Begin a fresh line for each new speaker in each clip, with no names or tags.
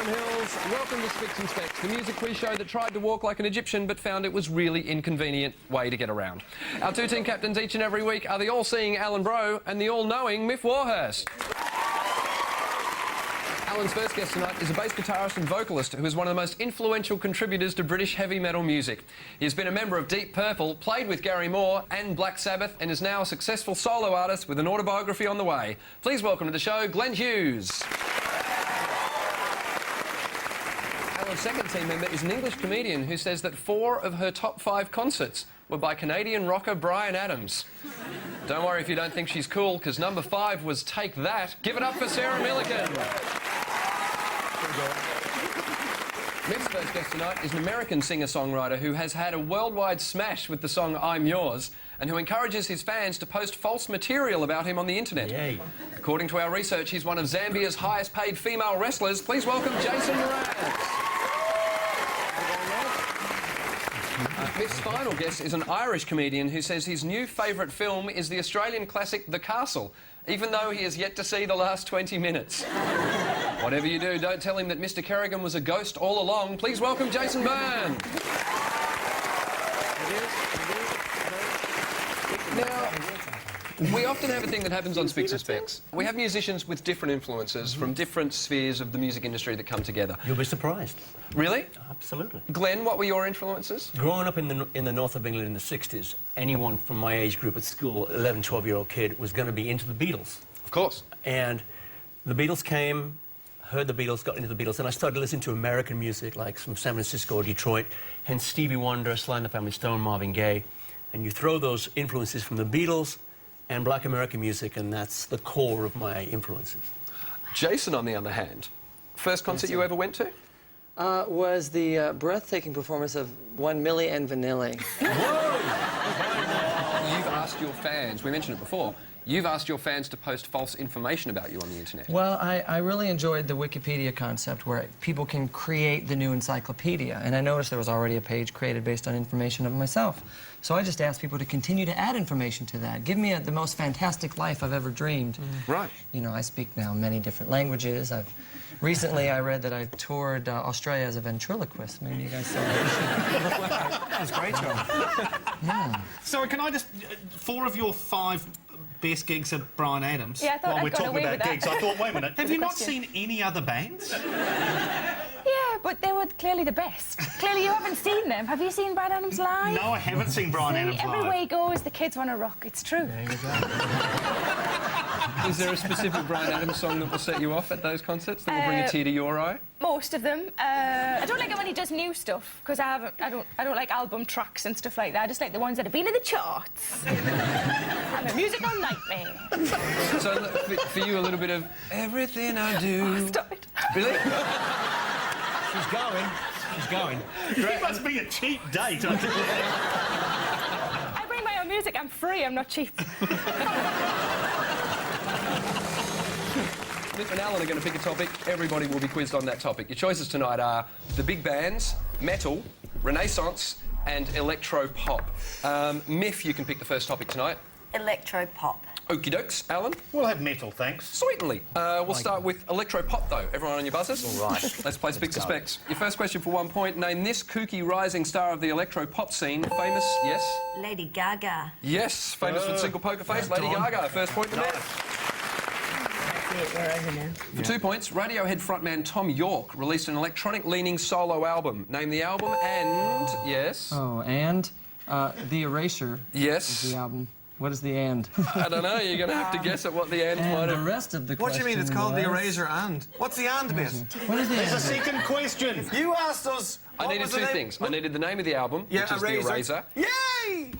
Adam Hills. Welcome to Spicks and Specks, the music quiz show that tried to walk like an Egyptian but found it was really inconvenient way to get around. Our two team captains each and every week are the all-seeing Alan Bro and the all-knowing Miff Warhurst. Alan's first guest tonight is a bass guitarist and vocalist who is one of the most influential contributors to British heavy metal music. He has been a member of Deep Purple, played with Gary Moore and Black Sabbath, and is now a successful solo artist with an autobiography on the way. Please welcome to the show, Glenn Hughes. Alan's second team member is an English comedian who says that 4 of her top 5 concerts were by Canadian rocker Bryan Adams. Don't worry if you don't think she's cool, because number 5 was Take That. Give it up for Sarah Millican. Miff's first guest tonight is an American singer-songwriter who has had a worldwide smash with the song I'm Yours and who encourages his fans to post false material about him on the internet. Yay. According to our research, he's one of Zambia's highest-paid female wrestlers. Please welcome Jason Mraz. Miff's final guest is an Irish comedian who says his new favourite film is the Australian classic The Castle, even though he has yet to see the last 20 minutes. Whatever you do, don't tell him that Mr. Kerrigan was a ghost all along. Please welcome Jason Byrne. Now, we often have a thing that happens on Spicks and Specks. We have musicians with different influences from different spheres of the music industry that come together.
You'll be surprised.
Really?
Absolutely.
Glenn, what were your influences?
Growing up in the north of England in the 60s, anyone from my age group at school, 11, 12-year-old kid, was going to be into the Beatles.
Of course.
And the Beatles came, heard the Beatles, got into the Beatles, and I started listening to American music, like from San Francisco or Detroit, hence Stevie Wonder, Sly and the Family Stone, Marvin Gaye. And you throw those influences from the Beatles and black American music, and that's the core of my influences.
Jason, on the other hand, first concert you ever went to?
Was the breathtaking performance of One Milli and Vanilli.
You've asked your fans, we mentioned it before, you've asked your fans to post false information about you on the internet.
Well, I really enjoyed the Wikipedia concept where people can create the new encyclopedia, and I noticed there was already a page created based on information of myself. So I just asked people to continue to add information to that. Give me the most fantastic life I've ever dreamed.
Right.
You know, I speak now many different languages. Recently I read that I toured Australia as a ventriloquist. Maybe you guys saw that.
That was great, John.
Yeah.
Sorry, can I just... 4 of your 5 best gigs are Bryan Adams.
Yeah, I thought
While
I'd
we're
got
talking
away
about
with that.
gigs, I thought, wait a minute, have you not
question.
seen any other bands?
Yeah, but they were clearly the best. Clearly you haven't seen them. Have you seen Bryan Adams live?
No, I haven't seen Bryan Adams live.
Everywhere he goes, the kids want to rock. It's true.
There you go.
Is there a specific Bryan Adams song that will set you off at those concerts, that will bring a tear to your eye?
Most of them. I don't like it when he does new stuff because I don't like album tracks and stuff like that. I just like the ones that have been in the charts. I'm a musical nightmare.
So for you, a little bit of everything I do.
Oh, stop it.
Really?
She's going. She's going.
It must be a cheap date.
I bring my own music. I'm free. I'm not cheap.
Miff and Alan are going to pick a topic. Everybody will be quizzed on that topic. Your choices tonight are the big bands, metal, Renaissance, and electro-pop. Miff, you can pick the first topic tonight.
Electro-pop.
Okie dokes. Alan?
We'll have metal, thanks.
Certainly. We'll start with electro-pop, though. Everyone on your buzzers?
All right.
Let's play Spicks and Specks. Your first question for 1 point. Name this kooky rising star of the electro-pop scene. Famous, yes?
Lady Gaga.
Yes, famous with single poker face. Lady Gaga. First point to Miff.
We're over now.
For 2 points, Radiohead frontman Tom York released an electronic-leaning solo album. Name the album and... Yes?
Oh, and The Erasure
Yes.
is the album. What is the and?
I don't know. You're going to have to guess at what the and might
And the
have...
rest of the
What do you mean? It's called the
was-
Erasure and? What's the and bit?
What is the
There's a
and?
second question.
You asked us.
I
what
needed
was the
2
name?
things. I needed the name of the album, which is The Eraser,
Yay!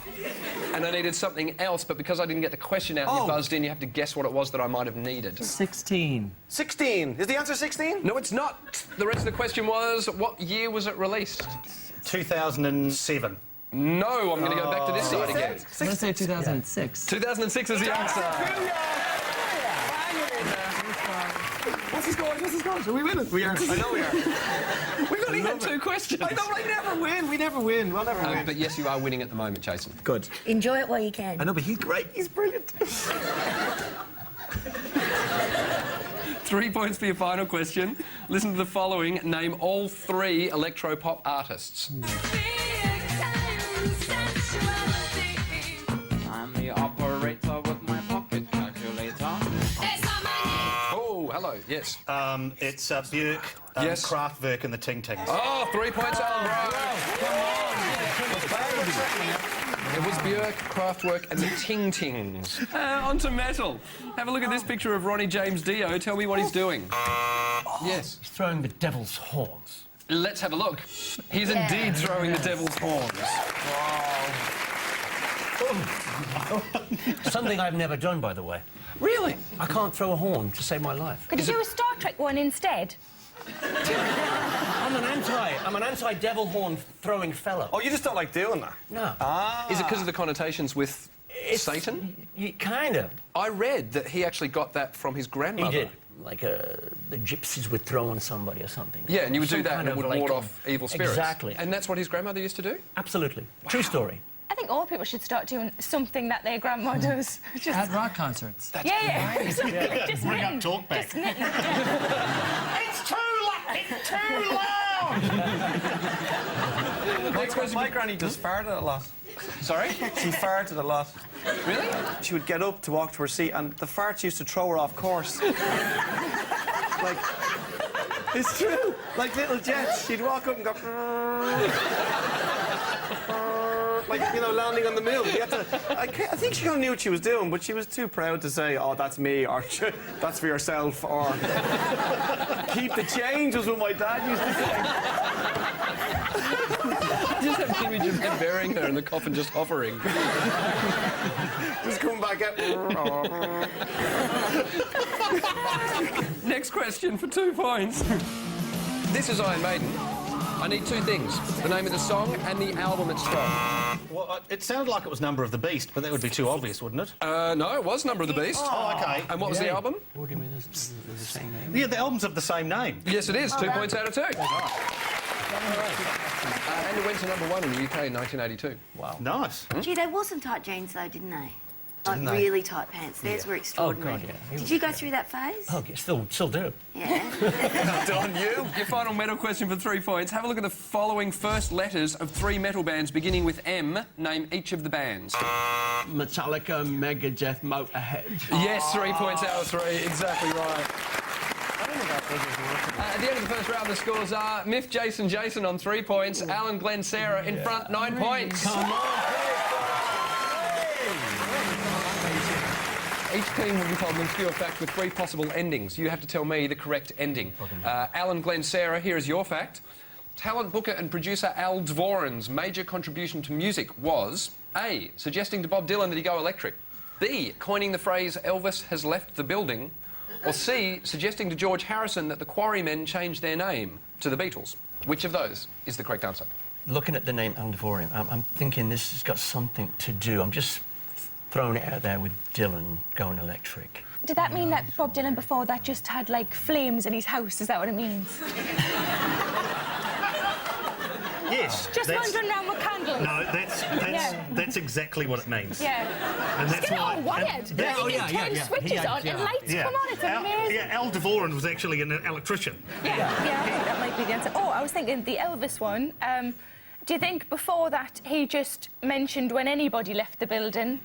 and I needed something else, but because I didn't get the question out and you buzzed in, you have to guess what it was that I might have needed.
16.
16. Is the answer 16?
No, it's not. The rest of the question was, what year was it released?
2007.
No, I'm going to go back to this side again.
I'm going to say 2006.
2006 is the answer.
What's the score? What's the score? Are we winning? We are. I know we are.
We've only had 2 questions.
I know, but I never win. We never win. We'll never win.
But yes, you are winning at the moment, Jason.
Good.
Enjoy it while you can.
I know, but he's great. He's brilliant.
3 points for your final question. Listen to the following. Name all 3 electro-pop artists.
I'm the operator with my pocket calculator.
Oh, hello. Yes.
It's Björk,
Yes.
Kraftwerk and the Ting Tings.
Oh, 3 points, Alan Bro. It was Björk, Kraftwerk and the Ting Tings. On to metal. Have a look at this picture of Ronnie James Dio. Tell me what he's doing. Yes.
He's throwing the devil's horns.
Let's have a look. He's indeed throwing the devil's horns.
Something I've never done, by the way.
Really?
I can't throw a horn to save my life.
Could you do a Star Trek one instead?
I'm an anti-devil horn throwing fella.
Oh, you just don't like doing that?
No.
Is it because of the connotations with Satan?
Kind of.
I read that he actually got that from his
He
grandmother.
did. Like the gypsies would throw on somebody or something.
Yeah, and you would do
Some
that
kind
and it
of
would ward
like-
off evil spirits.
Exactly.
And that's what his grandmother used to do?
Absolutely. True story.
I think all people should start doing something that their grandma does. Just,
At rock concerts.
yeah. Just
Bring
knitting.
up talk back.
Just knitting.
It's too loud! It's too loud!
My granny just farted a lot.
Sorry?
She farted a lot.
Really?
She would get up to walk to her seat, and the farts used to throw her off course. Like, it's true. Like little jets. She'd walk up and go... like, you know, landing on the moon. You had to, I think she kind of knew what she was doing, but she was too proud to say, oh, that's me, or that's for yourself, or keep the change was what my dad used to say.
I just have an image of him burying her and the coffin just hovering.
Just coming back up.
Next question for 2 points. This is Iron Maiden. I need 2 things. The name of the song and the album it's from.
Well, it sounded like it was Number of the Beast, but that would be too obvious, wouldn't it?
No, it was Number of the Beast.
Oh, OK.
And what was the album?
What do you mean the same name?
Yeah, the album's of the same name.
Yes, it is. 2 points out of 2. And it went to #1 in the UK in 1982.
Wow.
Nice.
Gee, they wore some tight jeans though, didn't they? Like
Didn't they?
really tight pants. Theirs were extraordinary.
God, yeah.
Did you go through that phase?
Oh, yeah, still do.
Yeah.
Done you. Your final metal question for 3 points. Have a look at the following first letters of 3 metal bands beginning with M. Name each of the bands.
Metallica, Megadeth, Motorhead.
Yes, 3 points out of 3. Exactly right. At the end of the first round, the scores are Miff Jason on 3 points, Alan Glenn Sarah in front 9 points.
Come on.
Each team will be told an obscure fact with 3 possible endings. You have to tell me the correct ending. Alan Glenn Sarah, here is your fact. Talent booker and producer Al Dvoran's major contribution to music was A. Suggesting to Bob Dylan that he go electric, B. Coining the phrase Elvis has left the building, or C. Suggesting to George Harrison that the Quarrymen changed their name to the Beatles. Which of those is the correct answer?
Looking at the name Al Dvoran, I'm thinking this has got something to do. I'm just throwing it out there with Dylan going electric.
Did that mean that Bob Dylan before that just had, like, flames in his house? Is that what it means?
Yes.
Just wandering around with candles?
No,
Yeah.
that's exactly what it means.
Yeah.
And that's
Get all
why...
wired.
and-
Then you can turn switches on and lights come on. It's amazing.
Yeah, Al Dvoran was actually an electrician.
Yeah, I think that might be the answer. Oh, I was thinking the Elvis one. Do you think before that he just mentioned when anybody left the building?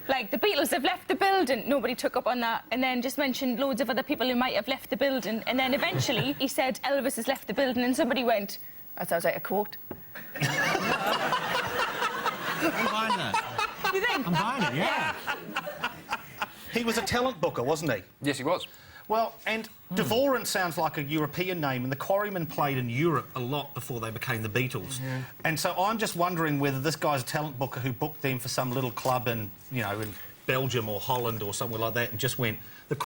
Like, the Beatles have left the building, nobody took up on that, and then just mentioned loads of other people who might have left the building, and then eventually he said Elvis has left the building, and somebody went, that sounds like a quote.
I'm buying that.
You think?
I'm buying it, yeah.
He was a talent booker, wasn't he?
Yes, he was.
Well, and Dvoran sounds like a European name, and the Quarrymen played in Europe a lot before they became the Beatles. And so I'm just wondering whether this guy's a talent booker who booked them for some little club in, you know, in Belgium or Holland or somewhere like that, and just went,